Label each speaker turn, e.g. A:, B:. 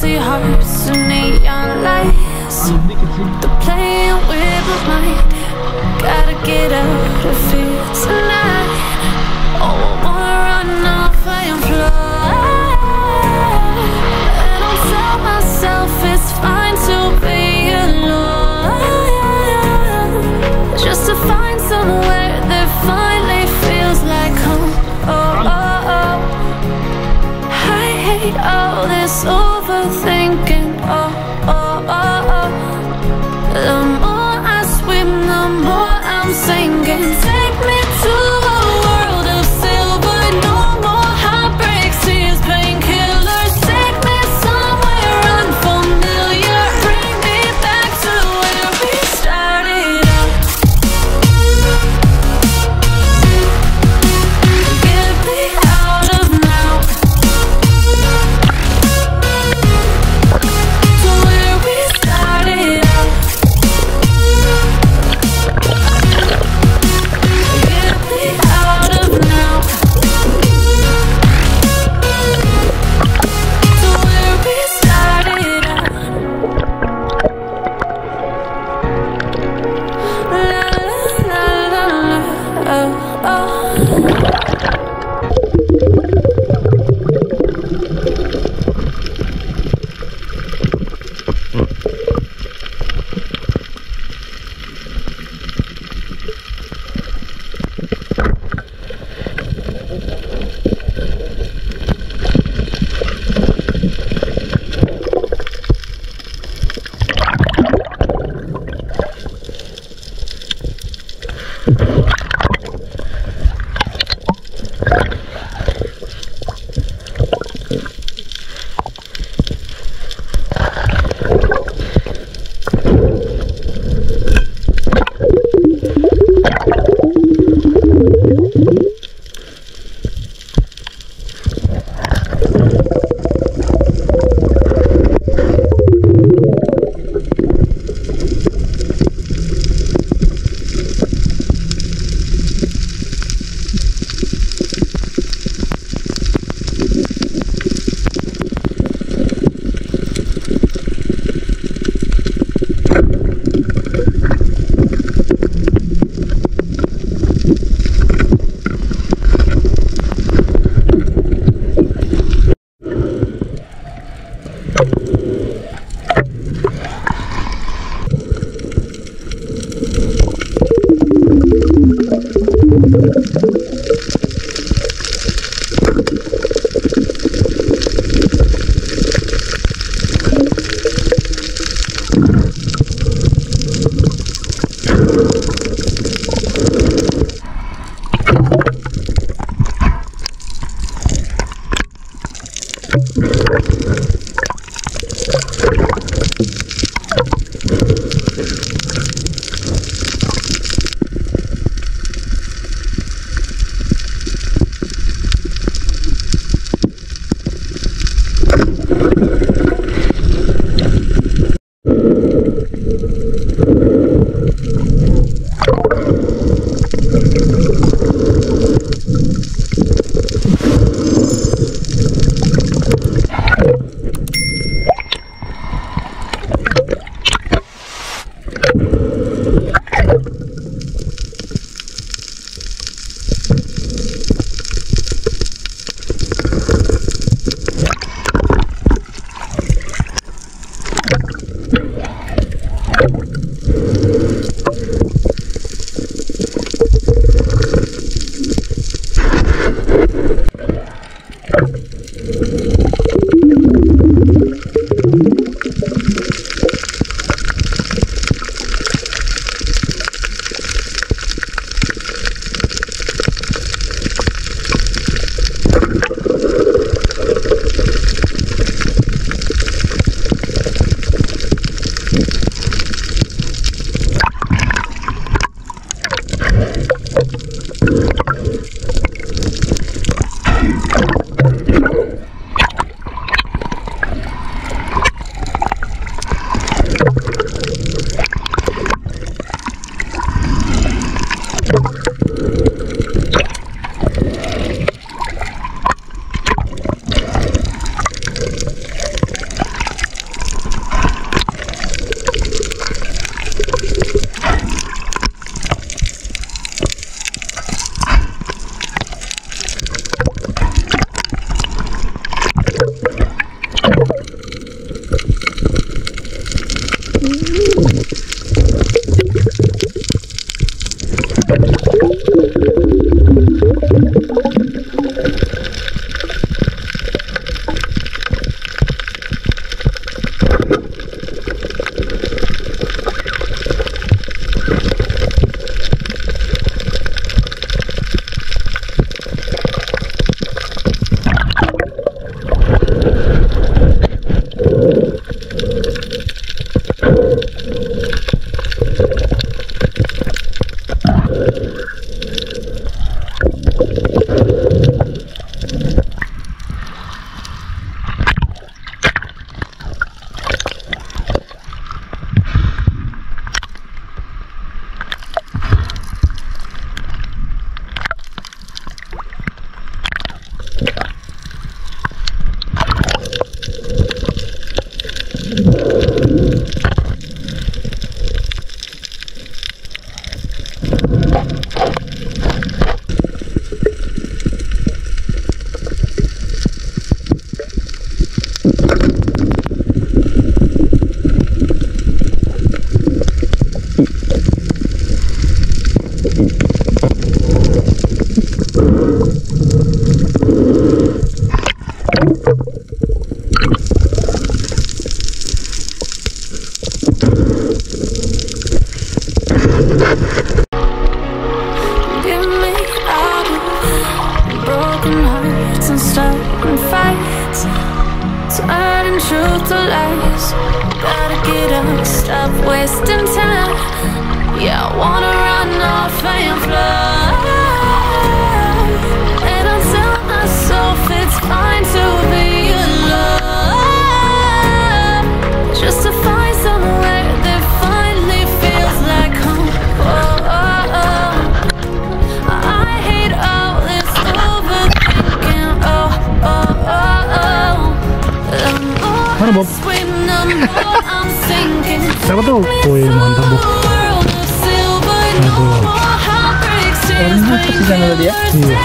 A: empty hearts and neon lights. They're playing with my mind. Gotta get out of here tonight. Oh, I wanna run off and fly. And I'll tell myself it's fine to be alone, just to find somewhere that finally feels like home. Oh, oh, oh. I hate all this overthinking. Oh, oh, oh, oh. The more I swim, the more I'm sinking. Take me to broken hearts and starting fights, turning truth to lies. Gotta get up, stop wasting time. Yeah, I wanna run off and fly. And I tell myself it's fine to be alone, just to find somewhere that finally feels like home. Oh, oh, oh. I hate all this overthinking. Oh, oh, oh, oh. The more I swim, the more I'm sinking.
B: Siapa tuh? Woi, mantap bu.
A: World of silver, no more heartbreaks.
B: Enak sih sama dia. Iya.